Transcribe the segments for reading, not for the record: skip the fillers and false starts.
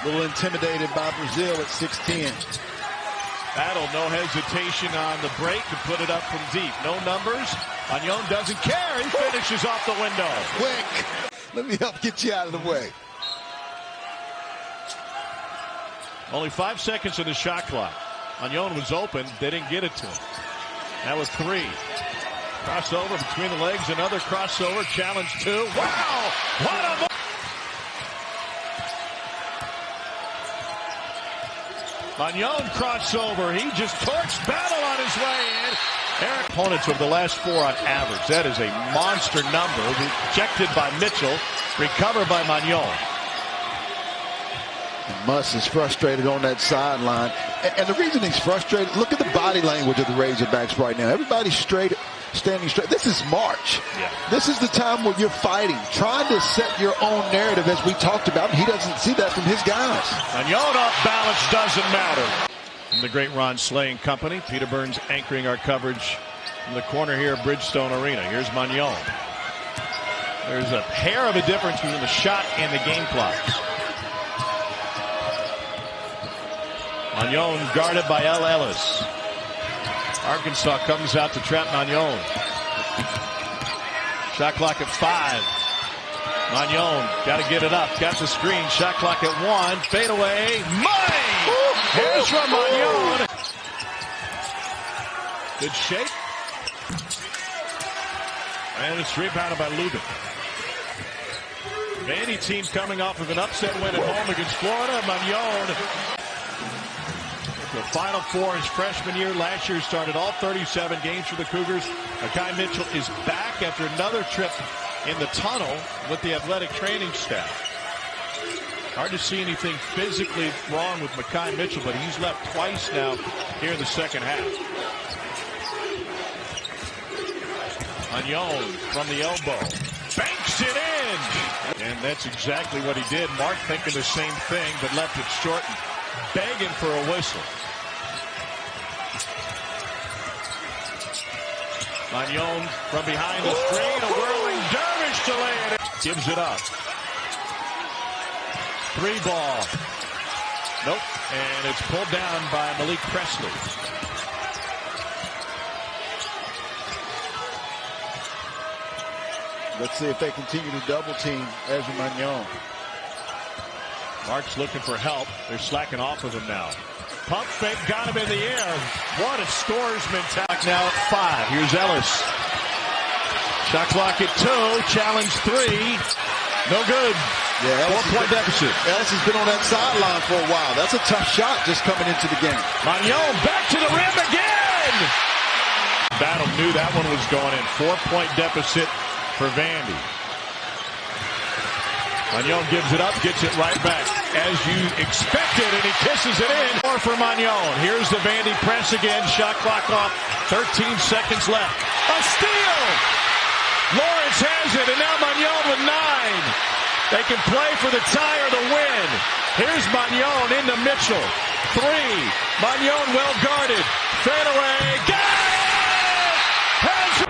A little intimidated by Brazil at 6'10". Battle, no hesitation on the break to put it up from deep. No numbers. Manjon doesn't care. He finishes off the window. Quick. Let me help get you out of the way. Only 5 seconds of the shot clock. Manjon was open. They didn't get it to him. That was 3. Crossover between the legs. Another crossover. Challenge 2. Wow! What a... Manjon crossover. He just torched Battle on his way in. Eric opponents over the last 4 on average. That is a monster number. Rejected by Mitchell. Recovered by Manjon. Muss is frustrated on that sideline. And the reason he's frustrated, look at the body language of the Razorbacks right now. Everybody's straight, standing straight. This is March. Yeah. This is the time where you're fighting, trying to set your own narrative, as we talked about. He doesn't see that from his guys. Manjon off balance doesn't matter. From the great Ron Slay and company, Peter Burns anchoring our coverage in the corner here at Bridgestone Arena. Here's Manjon. There's a hair of a difference between the shot and the game clock. Manjon guarded by L. Ellis. Arkansas comes out to trap Manjon. Shot clock at 5. Manjon got to get it up. Got the screen. Shot clock at 1. Fade away. Money! Here's from Manjon. Good shape. And it's rebounded by Lubin. Vandy team coming off of an upset win at home against Florida. Manjon. The Final Four his freshman year. Last year started all 37 games for the Cougars. Makai Mitchell is back after another trip in the tunnel with the athletic training staff. Hard to see anything physically wrong with Makai Mitchell, but he's left twice now here in the second half. Manjon from the elbow. Banks it in! And that's exactly what he did. Mark thinking the same thing, but left it short and begging for a whistle. Manjon from behind the screen, a whirling dervish to lay it. Gives it up. 3 ball. Nope. And it's pulled down by Malik Presley. Let's see if they continue to double team Ezra Manjon. Mark's looking for help. They're slacking off of him now. Pump fake, got him in the air. What a scorer's mentality. Now at 5. Here's Ellis. Shot clock at 2. Challenge 3. No good. Yeah, 4-point deficit. Ellis has been on that sideline for a while. That's a tough shot just coming into the game. Manjon back to the rim again. Battle knew that one was going in. 4-point deficit for Vandy. Manjon gives it up, gets it right back. As you expected, and he kisses it in. More for Manjon. Here's the Vandy press again. Shot clock off. 13 seconds left. A steal! Lawrence has it, and now Manjon with 9. They can play for the tie or the win. Here's Manjon into Mitchell. 3. Manjon well guarded. Fade away. Got it! Has it!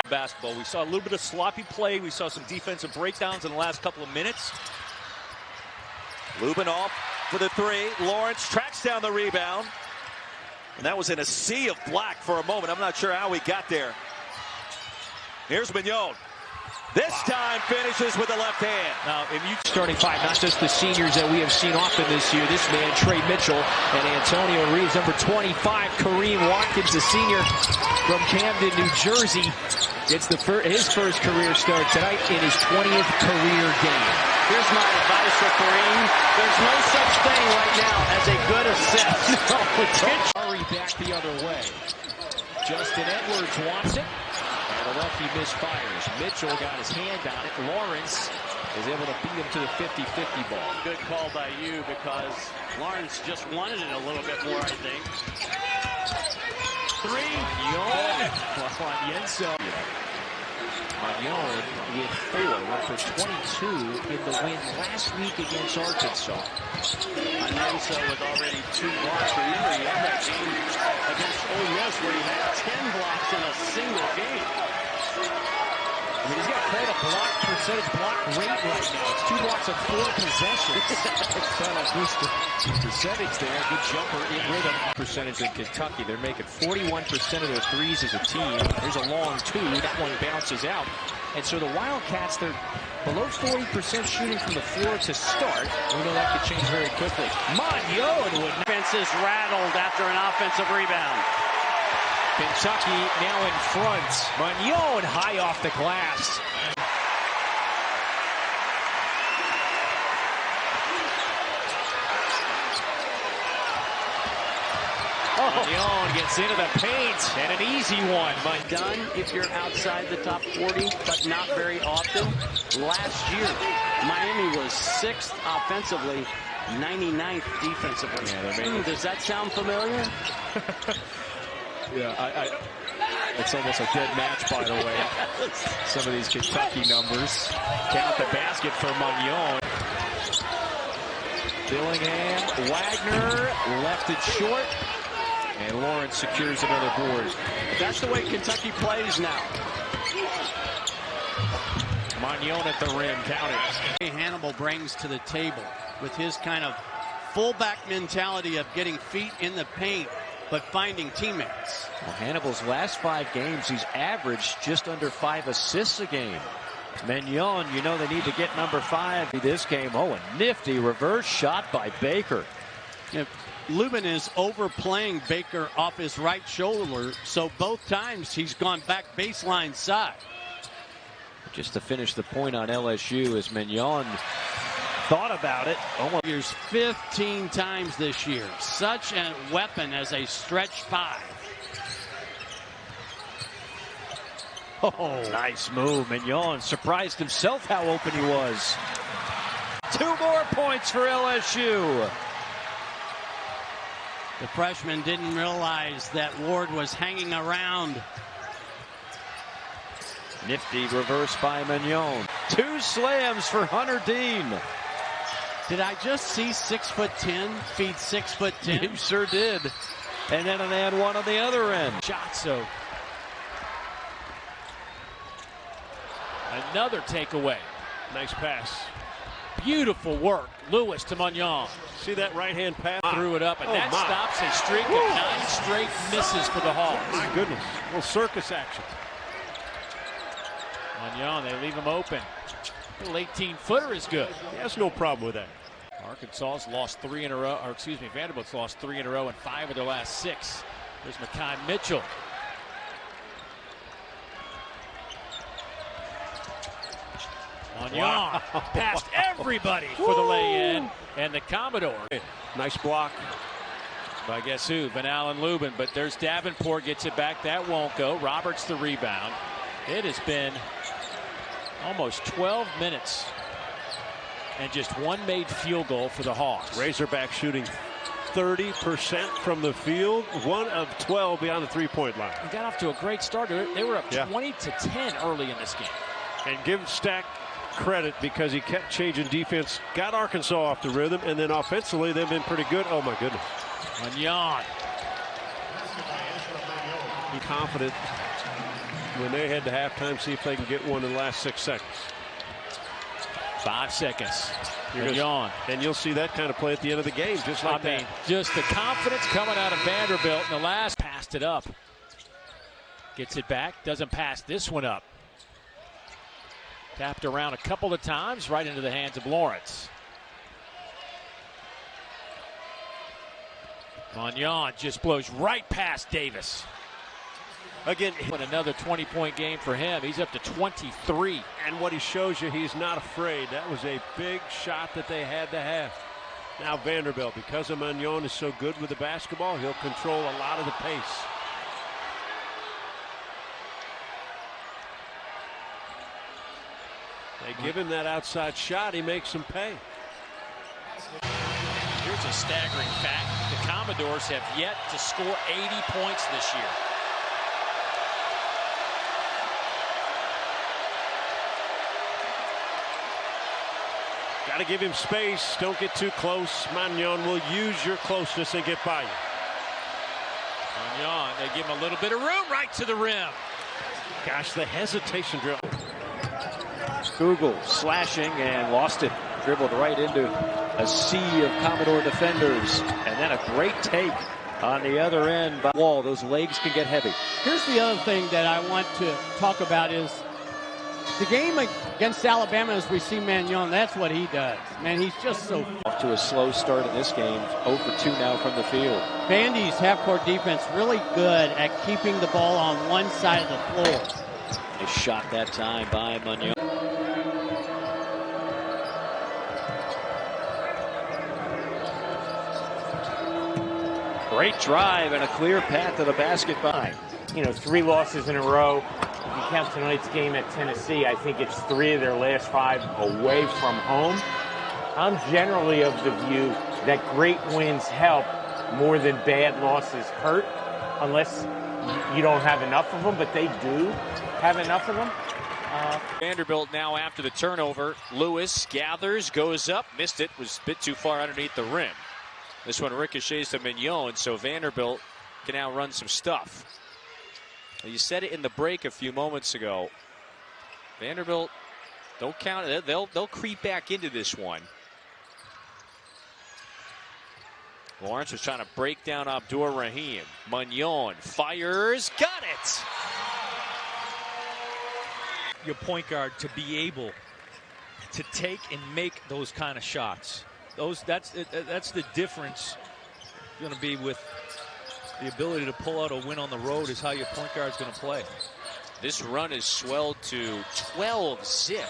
Basketball. We saw a little bit of sloppy play. We saw some defensive breakdowns in the last couple of minutes. Lubin off for the 3. Lawrence tracks down the rebound. And that was in a sea of black for a moment. I'm not sure how he got there. Here's Manjon. This time finishes with the left hand. Now, if you starting five, not just the seniors that we have seen often this year. This man, Trey Mitchell, and Antonio Reeves, number 25, Kareem Watkins, the senior from Camden, New Jersey, gets his first career start tonight in his 20th career game. Here's my advice for Kareem. There's no such thing right now as a good assist. Hurry back the other way. Justin Edwards wants it. And the lefty misfires. Mitchell got his hand on it. Lawrence is able to beat him to the 50-50 ball. Good call by you because Lawrence just wanted it a little bit more, I think. Three. Manjon with 4, went for 22 in the win last week against Arkansas. Anansa with already 2 blocks. Remember, he had that game against Ole Miss where he had 10 blocks in a single game. I mean, he's got quite a block rate right now. It's 2 blocks on 4 possessions. Trying to boost the percentage there. Good jumper in rhythm. Percentage in Kentucky. They're making 41% of their threes as a team. There's a long 2. That one bounces out. And so the Wildcats, they're below 40% shooting from the floor to start. We know that could change very quickly. Manjon would not. Defense is rattled after an offensive rebound. Kentucky now in front. Manjon high off the glass. Manjon gets into the paint, and an easy one. Done if you're outside the top 40, but not very often. Last year, Miami was 6th offensively, 99th defensively. Yeah, does that sound familiar? Yeah, it's almost a dead match, by the way. Some of these Kentucky numbers. Count the basket for Manjon. Dillingham, Wagner, left it short. And Lawrence secures another board. That's the way Kentucky plays now. Manjon at the rim, count it. Hannibal brings to the table with his kind of fullback mentality of getting feet in the paint, but finding teammates. Well, Hannibal's last 5 games, he's averaged just under 5 assists a game. Manjon, you know they need to get number 5 this game. Oh, a nifty reverse shot by Baker. Yeah, Lubin is overplaying Baker off his right shoulder, so both times he's gone back baseline side. Just to finish the point on LSU as Manjon thought about it. Almost 15 times this year. Such a weapon as a stretch 5. Oh, nice move. Manjon surprised himself how open he was. 2 more points for LSU. The freshman didn't realize that Ward was hanging around. Nifty reverse by Manjon. 2 slams for Hunter Dean. Did I just see 6'10" feed 6'10"? You sure did. And then they had one on the other end. Shot, so another takeaway. Nice pass. Beautiful work. Lewis to Manjon. See that right-hand pass? Threw it up, and that stops a streak of 9 straight misses for the Hawks. My goodness. A little circus action. Manjon, they leave him open. A little 18-footer is good. He has no problem with that. Arkansas's lost 3 in a row, or excuse me, Vanderbilt's lost 3 in a row and 5 of their last 6. There's Makai Mitchell. Manjon past everybody for the lay-in, and the Commodore. Nice block. By guess who? Van Allen Lubin, but there's Davenport, gets it back. That won't go. Roberts the rebound. It has been almost 12 minutes and just 1 made field goal for the Hawks. Razorback shooting 30% from the field, 1 of 12 beyond the 3-point line. They got off to a great start. They were up 20-10 early in this game. And give Stack credit because he kept changing defense, got Arkansas off the rhythm, and then offensively they've been pretty good. Oh my goodness. Manjon. Be confident when they head to halftime, see if they can get one in the last 6 seconds. 5 seconds. Manjon. And you'll see that kind of play at the end of the game, just like that. Just the confidence coming out of Vanderbilt in the last. Passed it up. Gets it back. Doesn't pass this one up. Tapped around a couple of times, right into the hands of Lawrence. Manjon just blows right past Davis. Again, another 20-point game for him. He's up to 23. And what he shows you, he's not afraid. That was a big shot that they had to have. Now Vanderbilt, because Manjon is so good with the basketball, he'll control a lot of the pace. They give him that outside shot, he makes them pay. Here's a staggering fact. The Commodores have yet to score 80 points this year. Got to give him space. Don't get too close. Manjon will use your closeness and get by you. Manjon, they give him a little bit of room right to the rim. Gosh, the hesitation drill. Google slashing and lost it. Dribbled right into a sea of Commodore defenders. And then a great take on the other end by Wall. Those legs can get heavy. Here's the other thing that I want to talk about is the game against Alabama, as we see Manjon, that's what he does. Man, he's just so... Off to a slow start in this game. 0 for 2 now from the field. Vandy's half-court defense really good at keeping the ball on one side of the floor. Nice shot that time by Manjon. Great drive and a clear path to the basket by. You know, 3 losses in a row. If you count tonight's game at Tennessee, I think it's 3 of their last 5 away from home. I'm generally of the view that great wins help more than bad losses hurt, unless you don't have enough of them, but they do have enough of them. Vanderbilt now after the turnover. Lewis gathers, goes up, missed it, was a bit too far underneath the rim. This one ricochets to Manjon, so Vanderbilt can now run some stuff. You said it in the break a few moments ago. Vanderbilt, don't count it. They'll creep back into this one. Lawrence was trying to break down Abdur Rahim. Manjon fires, got it. Your point guard to be able to take and make those kind of shots. That's the difference going to be with the ability to pull out a win on the road is how your point guard is going to play. This run is swelled to 12 zip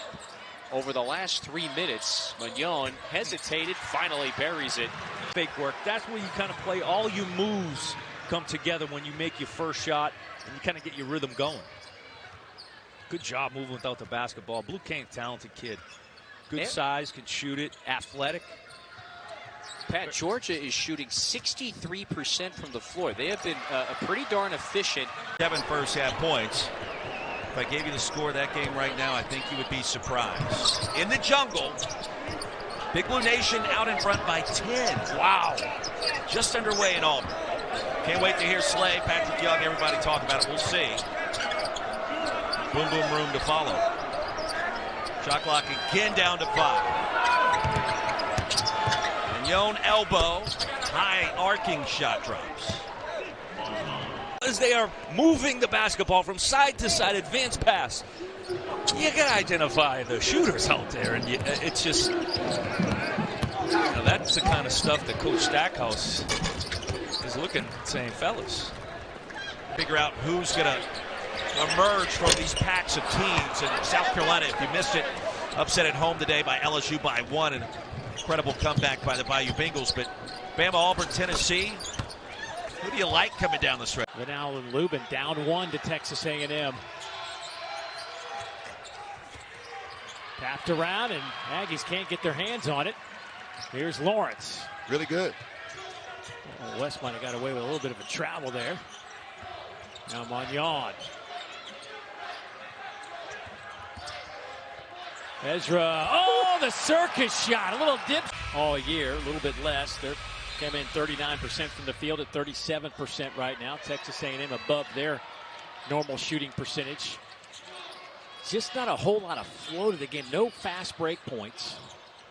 over the last 3 minutes. Manjon hesitated, finally buries it. Fake work. That's where you kind of play. All your moves come together when you make your first shot and you kind of get your rhythm going. Good job moving without the basketball. Blue Cane's talented kid. Good size, can shoot it, athletic. Pat, Georgia is shooting 63% from the floor. They have been pretty darn efficient. 7 first-half points. If I gave you the score of that game right now, I think you would be surprised. In the jungle, Big Blue Nation out in front by 10. Wow. Just underway in Auburn. Can't wait to hear Slay, Patrick Young, everybody talk about it. We'll see. Boom, boom, room to follow. Shot clock again down to 5. Manjon elbow, high arcing shot drops. As they are moving the basketball from side to side, advance pass. You got to identify the shooters out there, and it's just, that's the kind of stuff that Coach Stackhouse is looking, saying, fellas. Figure out who's going to emerge from these packs of teams. And South Carolina, if you missed it, upset at home today by LSU by 1, and incredible comeback by the Bayou Bengals. But Bama, Auburn, Tennessee, who do you like coming down the stretch? Vidal and Lubin down 1 to Texas A&M. Tapped around, and Aggies can't get their hands on it. Here's Lawrence. Really good. Well, West might have got away with a little bit of a travel there. Now Manjon. Ezra, oh, the circus shot, a little dip all year, a little bit less. They're came in 39% from the field at 37% right now. Texas A&M above their normal shooting percentage. Just not a whole lot of flow to the game. No fast break points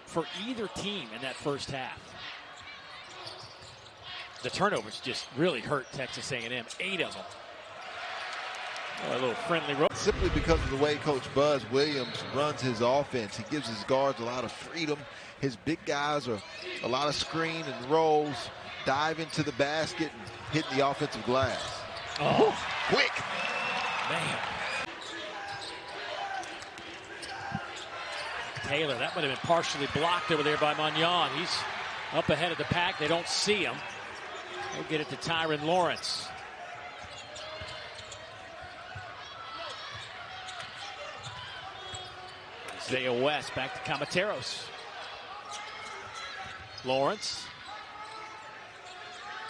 for either team in that first half. The turnovers just really hurt Texas A&M, 8 of them. A little friendly rope. Simply because of the way Coach Buzz Williams runs his offense. He gives his guards a lot of freedom. His big guys are a lot of screen and rolls, dive into the basket and hitting the offensive glass. Oh, quick. Man. Taylor, that might have been partially blocked over there by Manjon. He's up ahead of the pack. They don't see him. They'll get it to Tyron Lawrence. Isaiah West back to Camateros. Lawrence.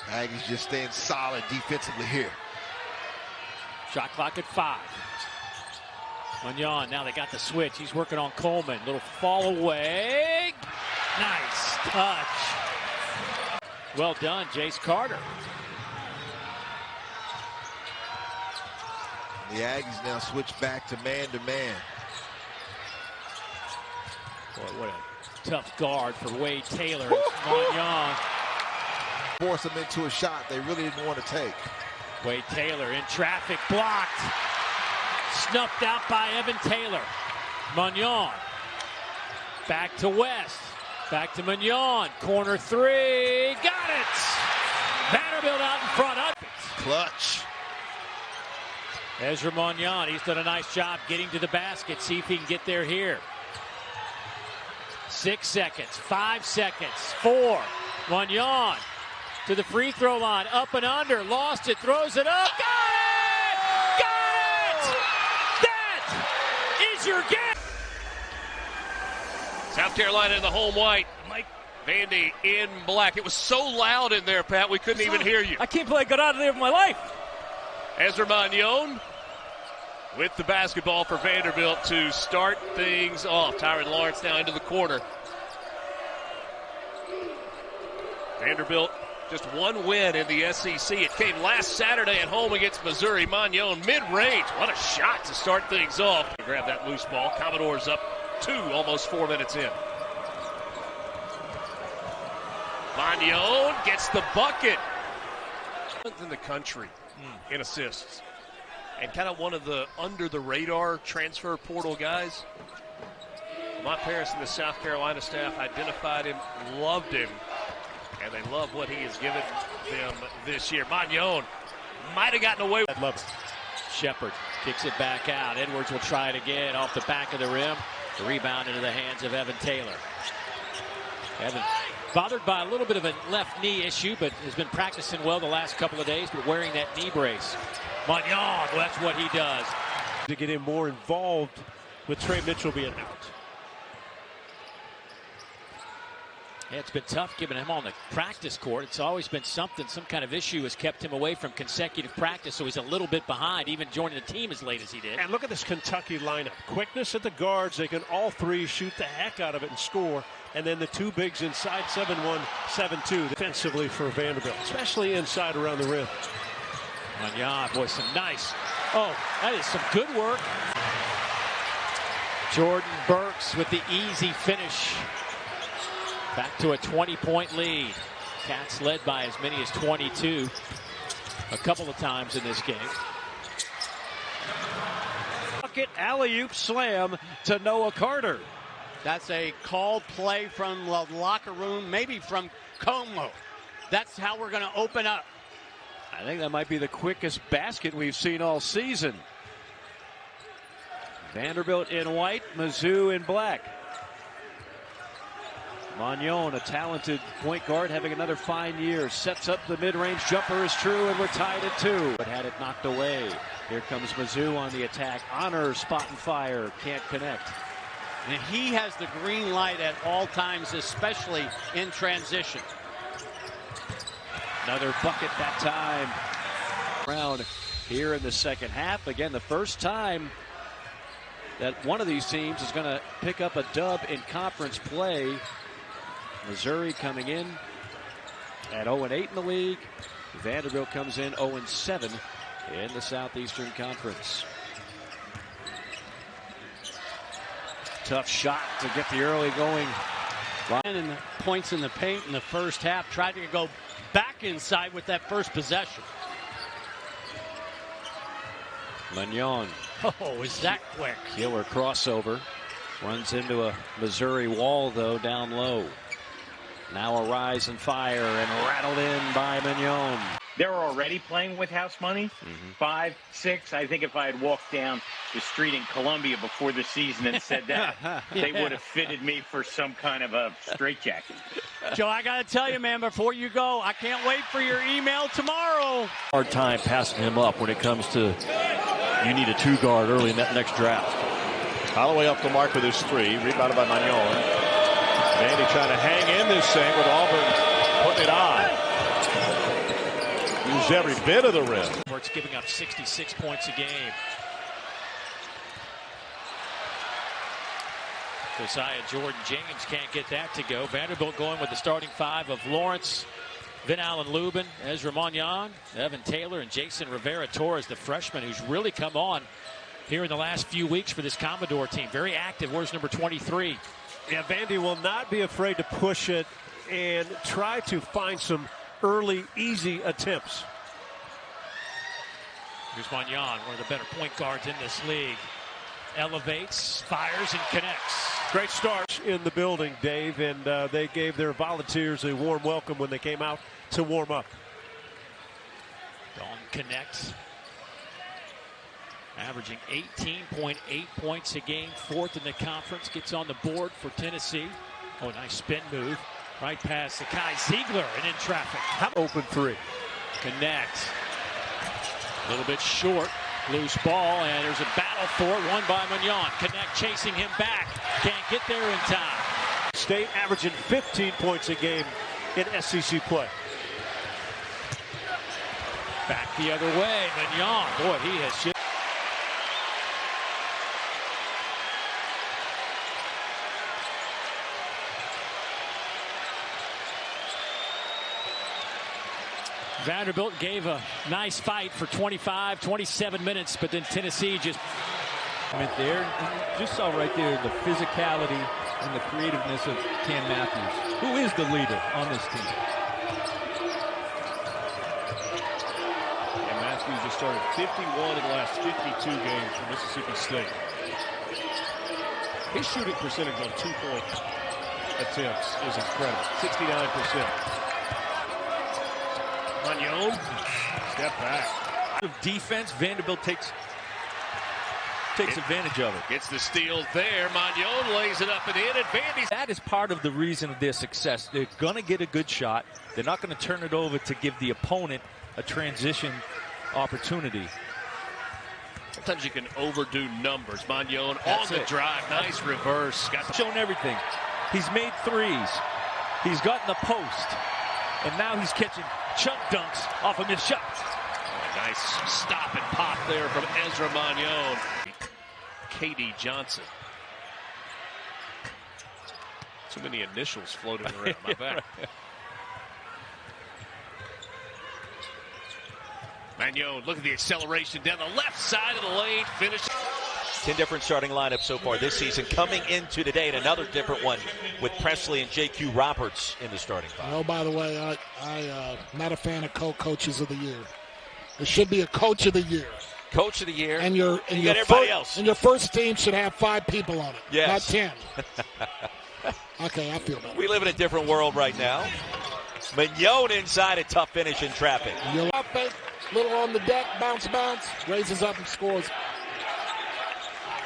Aggies just staying solid defensively here. Shot clock at 5. Manjon, now they got the switch. He's working on Coleman. Little fall away. Nice touch. Well done, Jace Carter. The Aggies now switch back to man-to-man. Boy, what a tough guard for Wade Taylor. Manjon. Force them into a shot they really didn't want to take. Wade Taylor in traffic, blocked. Snuffed out by Evan Taylor. Manjon. Back to West. Back to Manjon. Corner 3. Got it! Vanderbilt out in front. Up. Clutch. Ezra Manjon, he's done a nice job getting to the basket. See if he can get there here. 6 seconds, 5 seconds, 4. Manjon to the free throw line, up and under, lost it, throws it up, got it! Got it! That is your game! South Carolina in the home white. Mike Vandy in black. It was so loud in there, Pat, we couldn't even hear you. I can't believe I got out of there with my life. Ezra Manjon with the basketball for Vanderbilt to start things off. Tyron Lawrence now into the corner. Vanderbilt just one win in the SEC. It came last Saturday at home against Missouri. Manjon mid-range. What a shot to start things off. Grab that loose ball. Commodores up 2, almost 4 minutes in. Manjon gets the bucket. In the country in assists. And kind of one of the under-the-radar transfer portal guys. My parents and the South Carolina staff identified him, loved him, and they love what he has given them this year. Manjon might have gotten away with it. Love it. Shepard kicks it back out. Edwards will try it again off the back of the rim. The rebound into the hands of Evan Taylor. Evan bothered by a little bit of a left knee issue, but has been practicing well the last couple of days, but wearing that knee brace. Manjon, well, that's what he does. To get him more involved with Trey Mitchell being out. Yeah, it's been tough giving him on the practice court. It's always been something, some kind of issue has kept him away from consecutive practice, so he's a little bit behind, even joining the team as late as he did. And look at this Kentucky lineup. Quickness at the guards. They can all three shoot the heck out of it and score. And then the two bigs inside, 7-1, 7-2 defensively for Vanderbilt, especially inside around the rim. Manjon, boy, some nice. Oh, that is some good work. Jordan Burks with the easy finish. Back to a 20-point lead. Cats led by as many as 22 a couple of times in this game. Bucket alley-oop slam to Noah Carter. That's a called play from the locker room, maybe from Como. That's how we're going to open up. I think that might be the quickest basket we've seen all season. Vanderbilt in white, Mizzou in black. Manjon, a talented point guard, having another fine year. Sets up the mid-range jumper is true, and we're tied at 2. But had it knocked away. Here comes Mizzou on the attack. Honor, spot and fire, can't connect. And he has the green light at all times, especially in transition. Another bucket that time. Round here in the second half. Again, the first time that one of these teams is going to pick up a dub in conference play. Missouri coming in at 0-8 in the league. Vanderbilt comes in 0-7 in the Southeastern Conference. Tough shot to get the early going. And points in the paint in the first half. Tried to go back inside with that first possession. Manjon. Oh, is that quick? Killer crossover. Runs into a Missouri wall, though, down low. Now a rise and fire and rattled in by Manjon. They're already playing with house money. 5, 6. I think if I had walked down the street in Columbia before the season and said that, they would have fitted me for some kind of a straitjacket. Joe, I got to tell you, man, before you go, I can't wait for your email tomorrow. Hard time passing him up when it comes to you need a 2-guard early in that next draft. Holloway up the mark with his 3. Rebounded by Manjon. Vandy trying to hang in this thing with Auburn putting it on. Use every bit of the rim. It's giving up 66 points a game. Josiah Jordan-James can't get that to go. Vanderbilt going with the starting 5 of Lawrence, Vin Allen-Lubin, Ezra Manjon, Evan Taylor, and Jason Rivera-Torres, the freshman who's really come on here in the last few weeks for this Commodore team. Very active. Where's number 23? Yeah, Vandy will not be afraid to push it and try to find some early, easy attempts. Here's Manjon, one of the better point guards in this league. Elevates, fires, and connects. Great start in the building, Dave, and they gave their volunteers a warm welcome when they came out to warm up. Dawn connects. Averaging 18.8 points a game, 4th in the conference. Gets on the board for Tennessee. Oh, nice spin move. Right past Kai Ziegler and in traffic. Open 3. Connects. A little bit short. Loose ball, and there's a battle for it. Won by Manjon. Connect chasing him back. Can't get there in time. State averaging 15 points a game in SEC play. Back the other way. Manjon. Boy, he has shit. Vanderbilt gave a nice fight for 25, 27 minutes, but then Tennessee just went there. And just saw right there the physicality and the creativeness of Cam Matthews, who is the leader on this team. And Matthews just started 51 in the last 52 games for Mississippi State. His shooting percentage on 2-point attempts is incredible, 69%. Manjon, step back. Defense, Vanderbilt takes advantage of it. Gets the steal there. Manjon lays it up and in. And Vandy. That is part of the reason of their success. They're going to get a good shot. They're not going to turn it over to give the opponent a transition opportunity. Sometimes you can overdo numbers. Manjon on the drive. Nice reverse. Shown everything. He's made threes. He's gotten the post. And now he's catching chunk dunks off of his shot. Nice stop and pop there from Ezra Manjon. K.D. Johnson. Too many initials floating around my back. Manjon, look at the acceleration down the left side of the lane. Finish. 10 different starting lineups so far this season. Coming into today, and another different one with Presley and J.Q. Roberts in the starting five. Oh, by the way, I'm not a fan of co-coaches of the year. There should be a coach of the year. Coach of the year. And you got everybody else. And your first team should have 5 people on it, yes. Not 10. Okay, I feel better. We live in a different world right now. Manjon inside, a tough finish in traffic. Little on the deck, bounce, raises up and scores.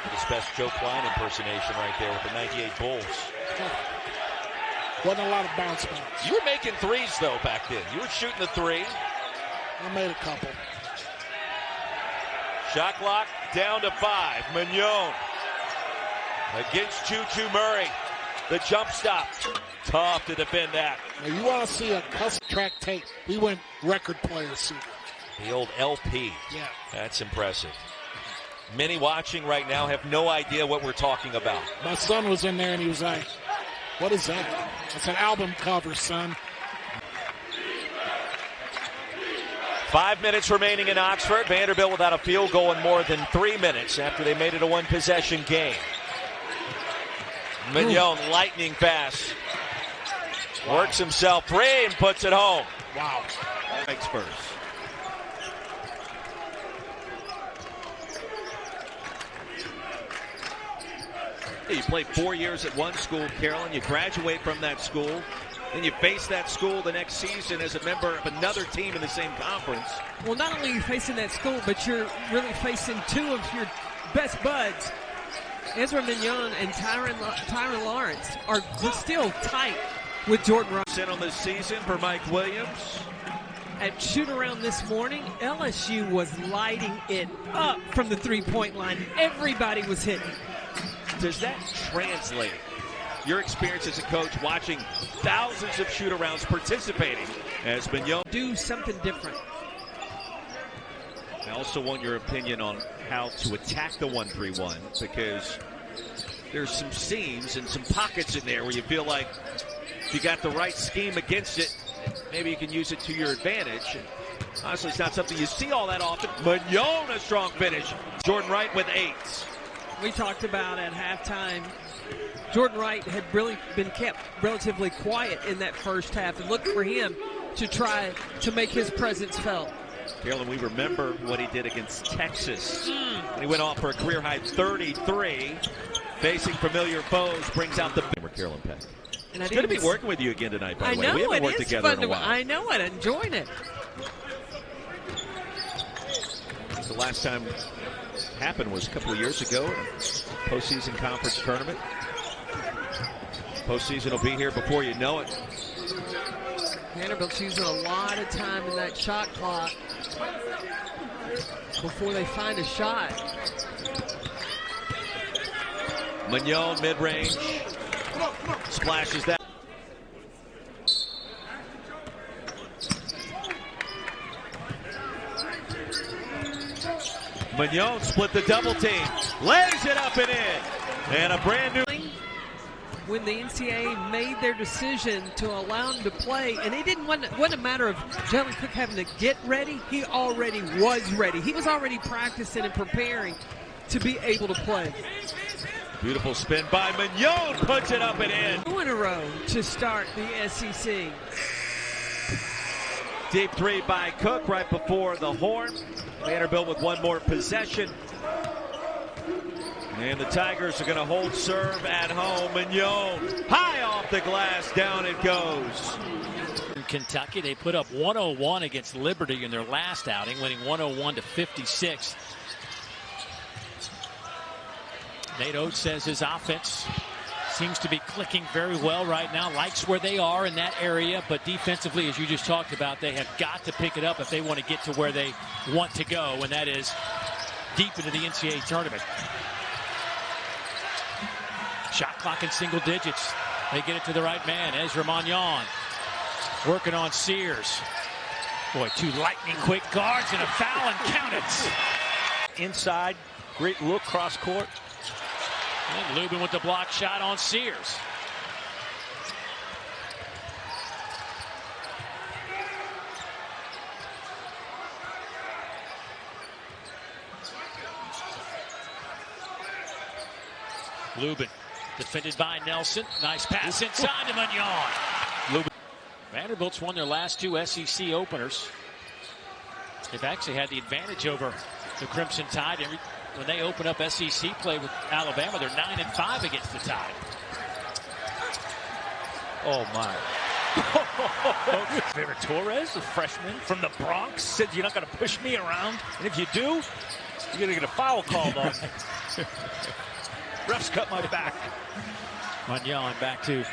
His best Joe Klein impersonation right there with the 98 Bulls. Wasn't a lot of bounce. You were making threes, though, back then. You were shooting the 3. I made a couple. Shot clock down to 5. Manjon against Choo Murray. The jump stop. Tough to defend that. Now you want to see a custom track tape. We went record player super. The old LP. Yeah. That's impressive. Many watching right now have no idea what we're talking about. My son was in there and he was like, what is that? It's an album cover, son. 5 minutes remaining in Oxford. Vanderbilt without a field goal in more than 3 minutes after they made it a one-possession game. Manjon lightning fast. Works himself free and puts it home. Wow. Makes first. You played 4 years at one school, Carolyn. You graduate from that school. Then you face that school the next season as a member of another team in the same conference. Well, not only are you facing that school, but you're really facing two of your best buds. Ezra Manjon and Tyron Lawrence are still tight with Jordan Wright. On this season for Mike Williams. At shoot-around this morning, LSU was lighting it up from the three-point line. Everybody was hitting. Does that translate? Your experience as a coach watching thousands of shoot-arounds participating as Manjon. Do something different. I also want your opinion on how to attack the 1-3-1, because there's some seams and some pockets in there where you feel like if you got the right scheme against it, maybe you can use it to your advantage. And honestly, it's not something you see all that often. Manjon, a strong finish. Jordan Wright with 8. We talked about at halftime, Jordan Wright had really been kept relatively quiet in that first half, and look for him to try to make his presence felt. Carolyn, we remember what he did against Texas. When he went off for a career-high 33. Facing familiar foes brings out the... Carolyn Peck. It's good to be working with you again tonight, by the way. We haven't worked together in a while. I know it. Enjoying it. The last time happened was a couple of years ago, postseason conference tournament. Postseason will be here before you know it. Vanderbilt's using a lot of time in that shot clock before they find a shot. Manjon mid-range splashes that. Manjon split the double team, lays it up and in, and a brand new. When the NCAA made their decision to allow him to play, and it wasn't a matter of Jalen Cook having to get ready. He already was ready. He was already practicing and preparing to be able to play. Beautiful spin by Manjon, puts it up and in. 2 in a row to start the SEC. Deep three by Cook right before the horn. Vanderbilt with one more possession. And the Tigers are going to hold serve at home. Manjon, high off the glass, down it goes. In Kentucky, they put up 101 against Liberty in their last outing, winning 101-56. Nate Oates says his offense seems to be clicking very well right now, likes where they are in that area, but defensively, as you just talked about, they have got to pick it up if they want to get to where they want to go, and that is deep into the NCAA tournament. Shot clock in single digits. They get it to the right man, Ezra Manjon. Working on Sears. Boy, 2 lightning quick guards and a foul, and count it. Inside, great look cross court. And Lubin with the block shot on Sears. Lubin defended by Nelson. Nice pass inside to Manjon. Lubin. Vanderbilt's won their last 2 SEC openers. They've actually had the advantage over the Crimson Tide. When they open up SEC play with Alabama, they're 9-5 against the Tide. Oh my. Vera Torres, a freshman from the Bronx, said you're not going to push me around. And if you do, you're going to get a foul called on. Refs cut my back. Manjon back to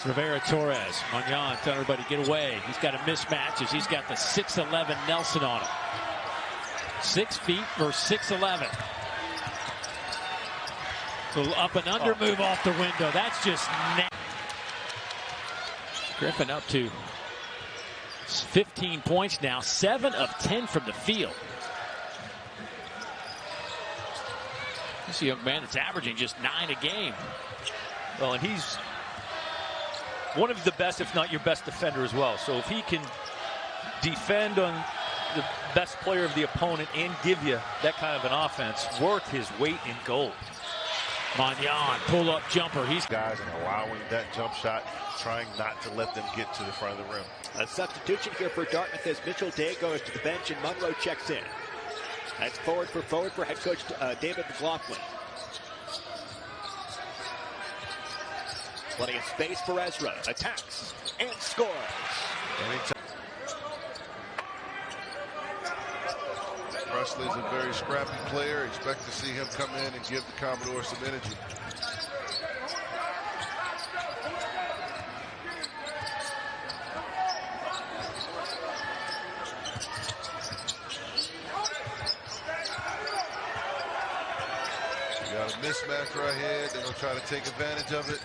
Rivera Torres. Manjon telling everybody get away. He's got a mismatch as he's got the 6'11 Nelson on him. 6 feet versus 6'11. Little up and under move off the window. That's just nasty. Griffin up to 15 points now. 7 of 10 from the field. This is a young man that's averaging just 9 a game. Well, and he's one of the best, if not your best defender as well. So if he can defend on the best player of the opponent and give you that kind of an offense, worth his weight in gold. Manjon, pull-up jumper. He's guys and allowing that jump shot, trying not to let them get to the front of the rim. A substitution here for Dartmouth as Mitchell Day goes to the bench and Monroe checks in. That's forward for head coach David McLaughlin. Plenty of space for Ezra. Attacks and scores. Presley's a very scrappy player. Expect to see him come in and give the Commodores some energy. Got a mismatch right here. They're going to try to take advantage of it.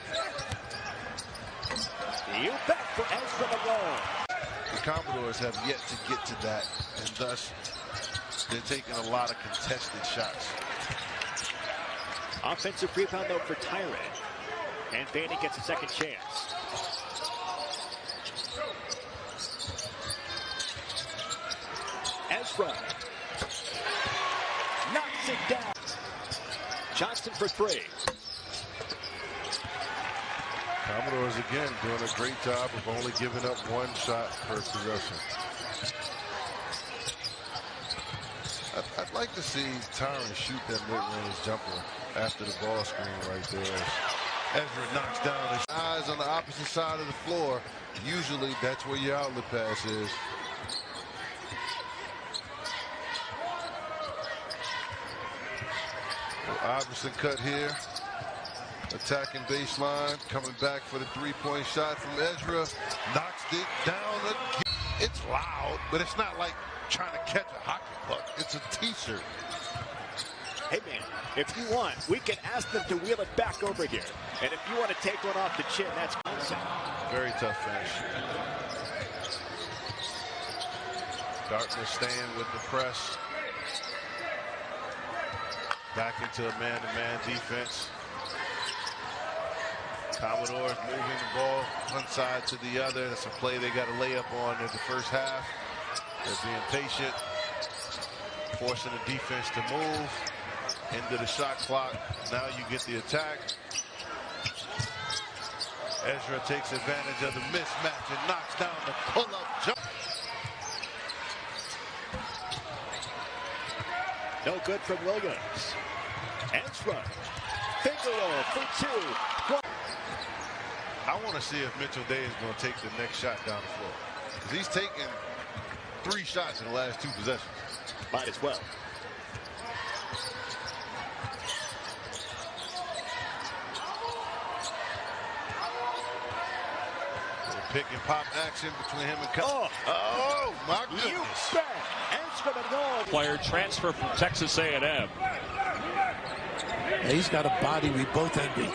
You bet for Ezra Manjon. The Commodores have yet to get to that, and thus they're taking a lot of contested shots. Offensive rebound, though, for Tyron. And Vandy gets a second chance. Ezra knocks it down. Johnson for three. Commodores again doing a great job of only giving up one shot per possession. I'd like to see Tyron shoot that mid-range jumper after the ball screen right there. Ezra knocks down his eyes on the opposite side of the floor. Usually that's where your outlet pass is. Iverson cut here. Attacking baseline. Coming back for the three-point shot from Ezra. Knocks it down again. It's loud, but it's not like trying to catch a hockey puck. It's a t-shirt. Hey, man, if you want, we can ask them to wheel it back over here. And if you want to take one off the chin, that's concept. Very tough finish. Dartmouth staying with the press. Back into a man-to-man defense. Commodores moving the ball one side to the other. That's a play they got a layup on in the first half. They're being patient, forcing the defense to move into the shot clock. Now you get the attack. Ezra takes advantage of the mismatch and knocks down the pull-up jump. No good from Williams. Ezra. Finger roll for two. I want to see if Mitchell Day is going to take the next shot down the floor. Because he's taken 3 shots in the last 2 possessions. Might as well. Pick and pop action between him and Oh, my goodness. You bet. Ezra Manjon. Player transfer from Texas A&M. He's got a body we both envy.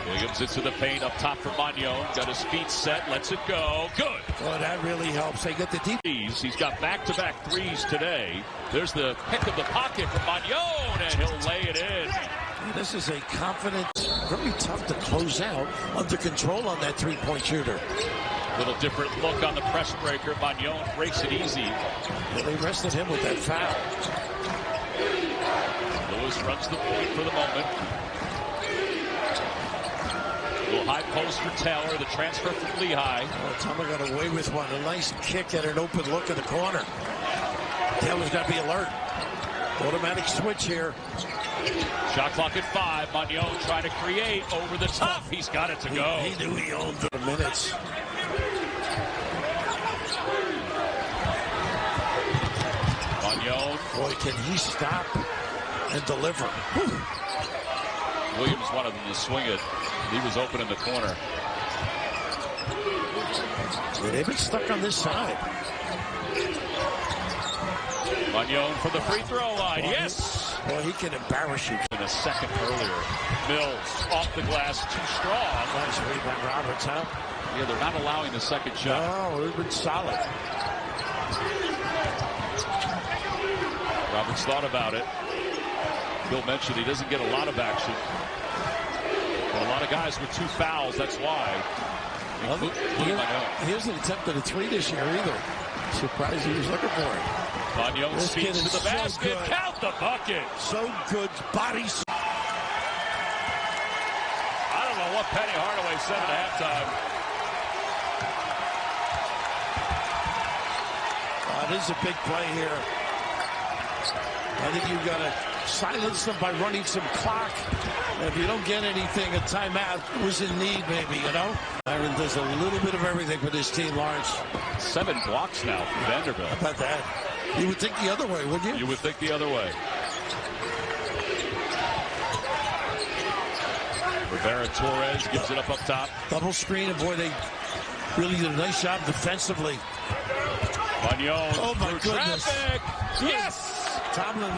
Williams into the paint up top for Manjon. Got his feet set, lets it go. Good. Well, that really helps. They get the deep. He's got back-to-back threes today. There's the pick of the pocket for Manjon, and he'll lay it in. This is a confident, very tough to close out, under control on that three-point shooter. Little different look on the press breaker. Manjon breaks it easy. Well, they rested him with that foul. Lewis runs the point for the moment. A little high post for Taylor, the transfer from Lehigh. Oh, Taylor got away with one. A nice kick at an open look in the corner. Taylor's got to be alert. Automatic switch here. Shot clock at 5. Manjon trying to create over the top. He's got it to go. He knew he owned the minutes. Manjon. Boy, can he stop and deliver. Whew. Williams wanted them to swing it. He was open in the corner. Well, they've been stuck on this side. Manjon from the free throw line. Well, yes! Well, he can embarrass you. In a second earlier. Mills off the glass, too strong. Nice rebound, Roberts, huh? Yeah, they're not allowing the second shot. No, it's been solid. Roberts thought about it. Bill mentioned he doesn't get a lot of action. But a lot of guys with 2 fouls, that's why. Well, he hasn't attempted a 3 this year either. Surprised he was looking for it. Manjon speeds to the basket. So count the bucket. So good. Body. I don't know what Penny Hardaway said at halftime. This is a big play here. I think you've got to silence them by running some clock. If you don't get anything, a timeout was in need, maybe, you know? Byron does a little bit of everything for this team, Lawrence. 7 blocks now for Vanderbilt. How about that? You would think the other way, wouldn't you? You would think the other way. Rivera Torres gives it up top. Double screen, and boy, they really did a nice job defensively. Manjon. Oh, my goodness. Traffic. Yes! Tomlin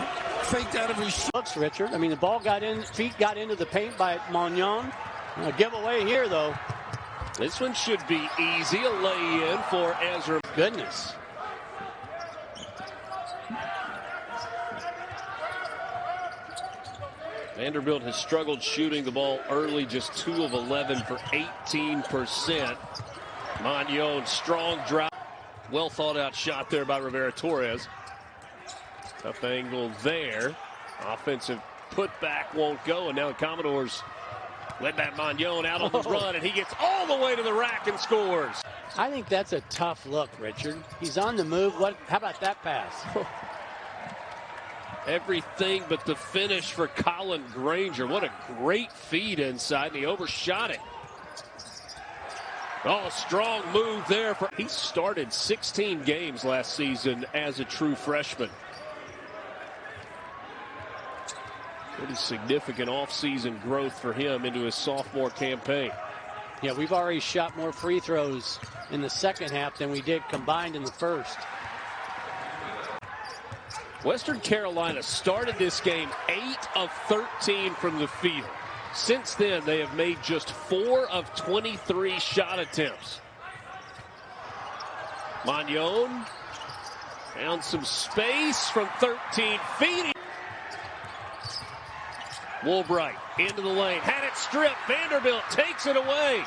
faked out of his looks, Richard. I mean, the ball got in, feet got into the paint by Manjon. A giveaway here, though. This one should be easy. A lay-in for Ezra. Goodness. Vanderbilt has struggled shooting the ball early, just 2 of 11 for 18%. Manjon, strong drive. Well thought out shot there by Rivera Torres. Tough angle there. Offensive putback won't go, and now the Commodores let that Manjon out on the run, and he gets all the way to the rack and scores. I think that's a tough look, Richard. He's on the move. How about that pass? Everything but the finish for Colin Granger. What a great feed inside, and he overshot it. Oh, strong move there. He started 16 games last season as a true freshman. Pretty significant offseason growth for him into his sophomore campaign. Yeah, we've already shot more free throws in the second half than we did combined in the first. Western Carolina started this game 8 of 13 from the field. Since then, they have made just 4 of 23 shot attempts. Manjon found some space from 13 feet. Woolbright into the lane, had it stripped. Vanderbilt takes it away.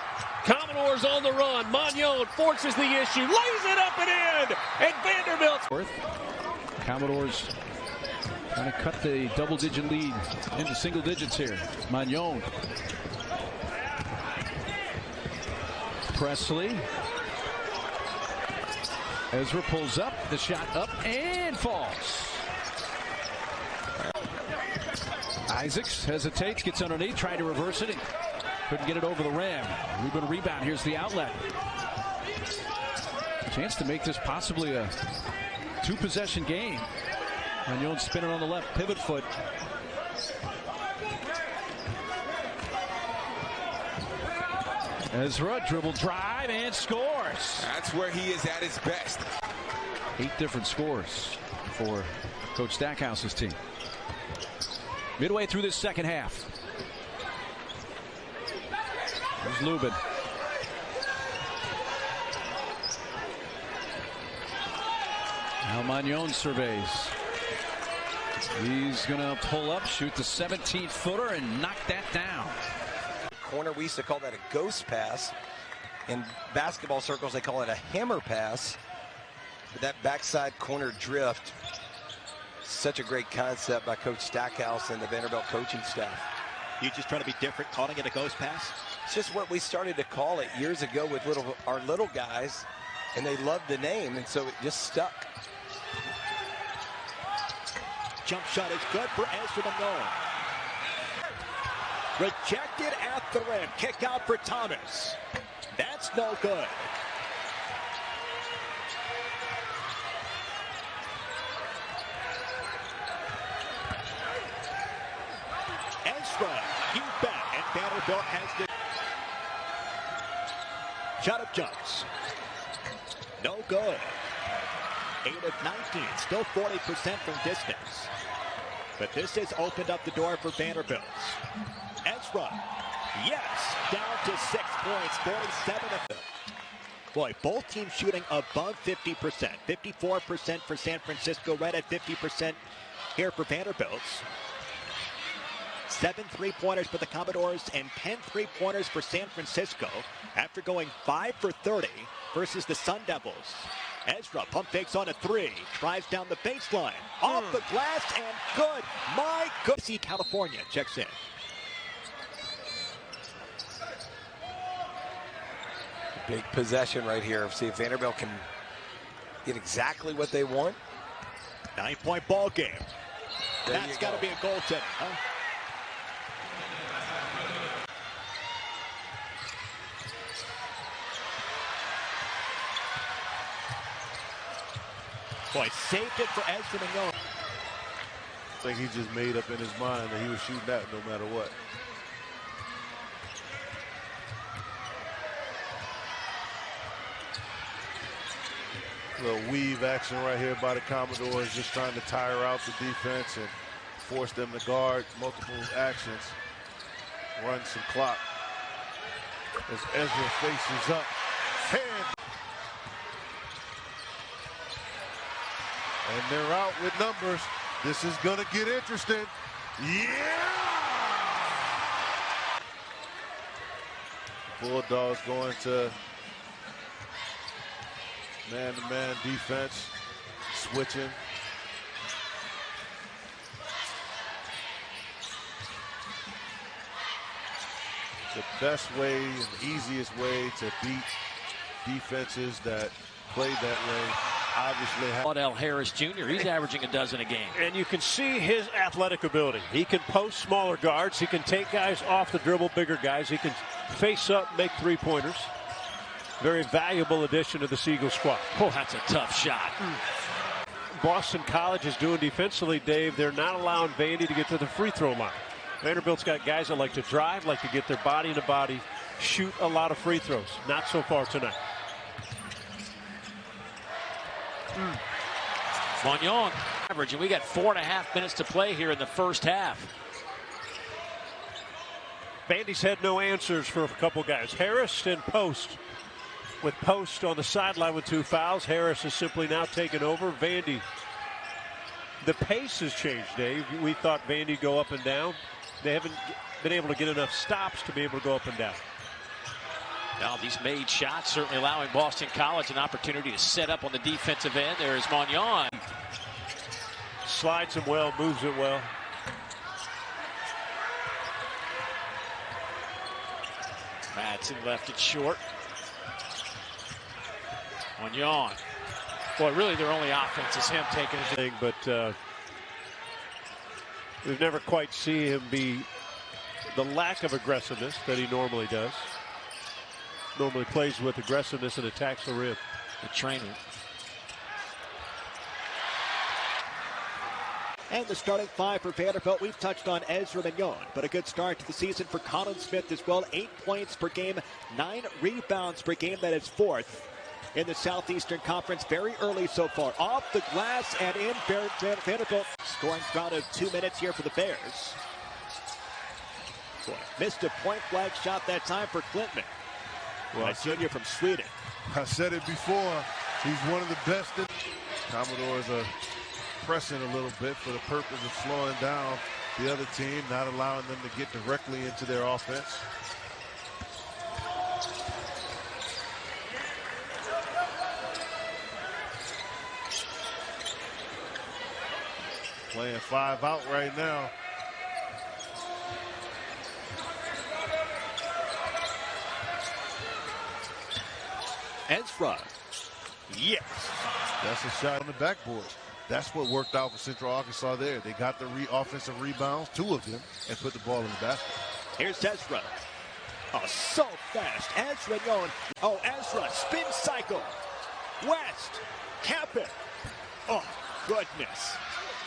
Commodores on the run. Manjon forces the issue, lays it up and in, and Vanderbilt's Commodores trying to cut the double-digit lead into single digits here. Manjon. Presley. Ezra pulls up, the shot up and falls. Isaacs hesitates, gets underneath, trying to reverse it, and couldn't get it over the rim. Rubin rebound, here's the outlet. Chance to make this possibly a 2-possession game. Manjon spinning on the left pivot foot. Ezra dribble drive and scores. That's where he is at his best. 8 different scores for Coach Stackhouse's team. Midway through this second half. There's Lubin. Now Manjon surveys. He's going to pull up, shoot the 17-footer, and knock that down. Corner, we used to call that a ghost pass. In basketball circles, they call it a hammer pass. But that backside corner drift, such a great concept by Coach Stackhouse and the Vanderbilt coaching staff. You just trying to be different, calling it a ghost pass? It's just what we started to call it years ago with our little guys, and they loved the name, and so it just stuck. Jump shot is good for Ezra Manjon. Rejected at the rim. Kick out for Thomas. That's no good. Ezra, you bet. And Vanderbilt has the shot up jumps. No good. 8 of 19, still 40% from distance. But this has opened up the door for Vanderbilt. Ezra, yes, down to 6 points, 47 of them. Boy, both teams shooting above 50%. 54% for San Francisco, right at 50% here for Vanderbilt. 7 3-pointers for the Commodores and 10 3-pointers for San Francisco after going 5 for 30 versus the Sun Devils. Ezra pump fakes on a 3, drives down the baseline, off the glass, and good. My good. See, California checks in. Big possession right here. See if Vanderbilt can get exactly what they want. 9-point ball game. That's got to be a goaltending, huh? Boy, saved it for Ezra Manjon. I think he just made up in his mind that he was shooting that no matter what. Little weave action right here by the Commodores, just trying to tire out the defense and force them to guard multiple actions. Run some clock as Ezra faces up. Hand. And they're out with numbers. This is going to get interesting. Yeah! Bulldogs going to man-to-man defense, switching. The best way and easiest way to beat defenses that play that way, obviously. Waddell Harris Jr., he's averaging a dozen a game. And you can see his athletic ability. He can post smaller guards. He can take guys off the dribble, bigger guys. He can face up, make three-pointers. Very valuable addition to the Seagull squad. Oh, that's a tough shot. Boston College is doing defensively, Dave. They're not allowing Vandy to get to the free throw line. Vanderbilt's got guys that like to drive, like to get their body to body, shoot a lot of free throws. Not so far tonight. Manjon average, and we got 4.5 minutes to play here in the first half. Vandy's had no answers for a couple guys. Harris and Post. With Post on the sideline with 2 fouls, Harris is simply now taken over. Vandy, the pace has changed, Dave. We thought Vandy go up and down. They haven't been able to get enough stops to be able to go up and down. Now these made shots certainly allowing Boston College an opportunity to set up on the defensive end. There's Manjon. Slides him well, moves it well. Madsen left it short. Manjon. Boy, really their only offense is him taking his thing, but we've never quite seen him be the lack of aggressiveness that he normally does. Normally plays with aggressiveness and attacks the rim. The trainer. And the starting 5 for Vanderbilt, we've touched on Ezra Manjon, but a good start to the season for Colin Smith as well. 8 points per game, 9 rebounds per game. That is 4th in the Southeastern Conference. Very early so far. Off the glass and in. Vanderbilt scoring crowd of 2 minutes here for the Bears. Boy, missed a point-blank shot that time for Clinton. Well, a junior from Sweden. I said it before. He's one of the best. Commodores are pressing a little bit for the purpose of slowing down the other team, not allowing them to get directly into their offense. Playing 5 out right now. Ezra. Yes. That's a shot on the backboard. That's what worked out for Central Arkansas there. They got the offensive rebounds, 2 of them, and put the ball in the basket. Here's Ezra. Oh, so fast. Ezra going. Oh, Ezra. Spin cycle. West. Cap it. Oh, goodness.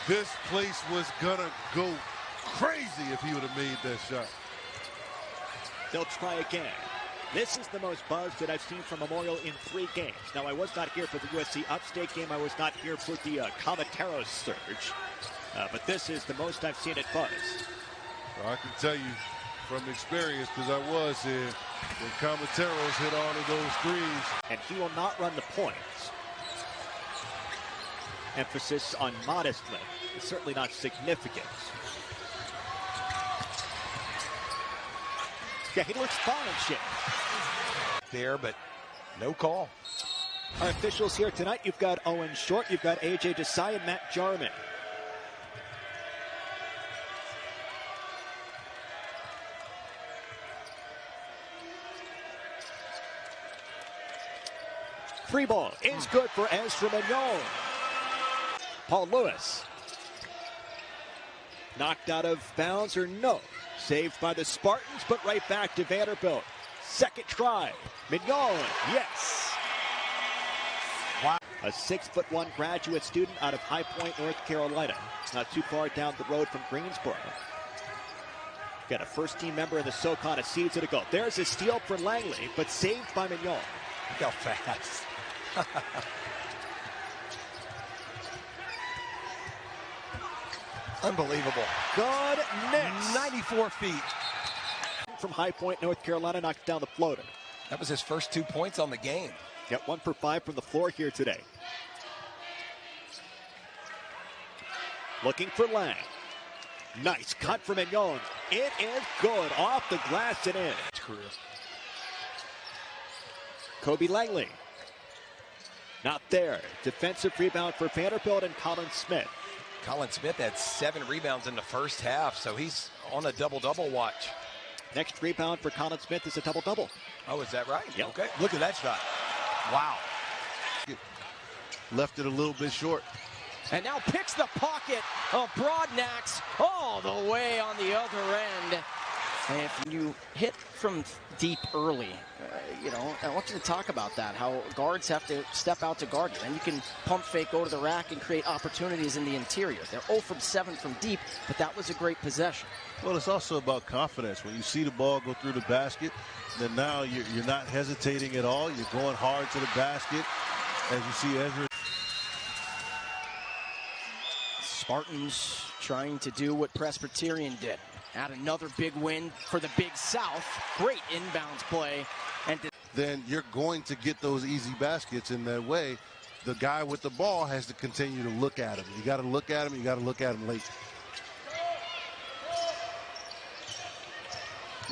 This place was going to go crazy if he would have made that shot. They'll try again. This is the most buzz that I've seen from Memorial in 3 games. Now, I was not here for the USC Upstate game. I was not here for the Comateros surge. But this is the most I've seen it buzz. Well, I can tell you from experience, because I was here, when Comateros hit all of those threes. And he will not run the points. Emphasis on modestly. It's certainly not significant. Yeah, he looks fine and shit. There, but no call. Our officials here tonight, you've got Owen Short, you've got A.J. Desai and Matt Jarman. Free ball is good for Ezra Manjon. Paul Lewis. Knocked out of bounds or no? Saved by the Spartans, but right back to Vanderbilt. Second try. Manjon, yes. Wow. A 6'1" graduate student out of High Point, North Carolina. Not too far down the road from Greensboro. Got a first-team member in the SoCon a season ago. There's a steal for Langley, but saved by Manjon. Look how fast. Unbelievable. Goodness. 94 feet. From High Point, North Carolina, knocked down the floater. That was his first 2 points on the game. Got 1 for 5 from the floor here today. Looking for Lang. Nice cut from Manjon. It is good. Off the glass and in. Kobe Langley. Not there. Defensive rebound for Vanderbilt and Colin Smith. Colin Smith had 7 rebounds in the first half, so he's on a double-double watch. Next rebound for Colin Smith is a double-double. Oh, is that right? Yep. Okay. Look at that shot. Wow. Left it a little bit short. And now picks the pocket of Broadnax all the way on the other end. And if you hit from deep early, I want you to talk about that, how guards have to step out to guard you. And you can pump fake, go to the rack, and create opportunities in the interior. They're 0 from 7 from deep, but that was a great possession. Well, it's also about confidence. When you see the ball go through the basket, then now you're not hesitating at all. You're going hard to the basket. As you see Ezra. Spartans trying to do what Presbyterian did. Add another big win for the Big South. Great inbounds play. And then you're going to get those easy baskets in that way. The guy with the ball has to continue to look at him. You got to look at him. You got to look at him late.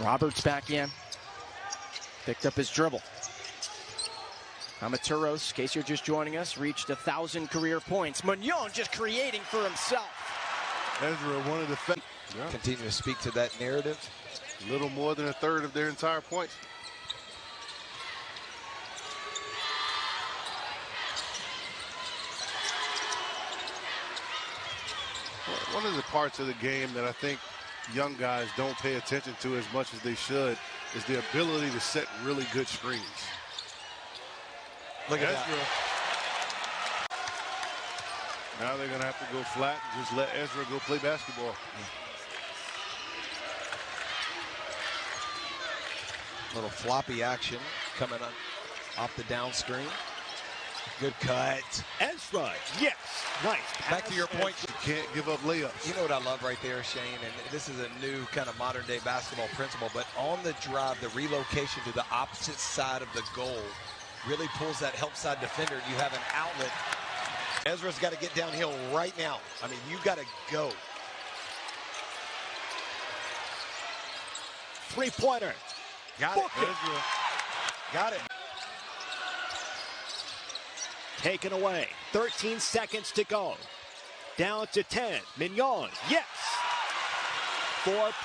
Roberts back in. Picked up his dribble. Amaturos, in case you're just joining us, reached 1,000 career points. Manjon just creating for himself. Ezra, one of the continue to speak to that narrative. A little more than a third of their entire points. One of the parts of the game that I think young guys don't pay attention to as much as they should is the ability to set really good screens. Look at Ezra. Now they're going to have to go flat and just let Ezra go play basketball. Little floppy action coming on off the down screen. Good cut. Ezra, yes. Nice. Back to your point. You can't give up layups. You know what I love right there, Shane, and this is a new kind of modern day basketball principle, but on the drive, the relocation to the opposite side of the goal really pulls that help side defender. You have an outlet. Ezra's got to get downhill right now. I mean, you got to go. Three-pointer. Got it, Ezra. Got it. Taken away. 13 seconds to go. Down to 10. Manjon, yes. 4 points.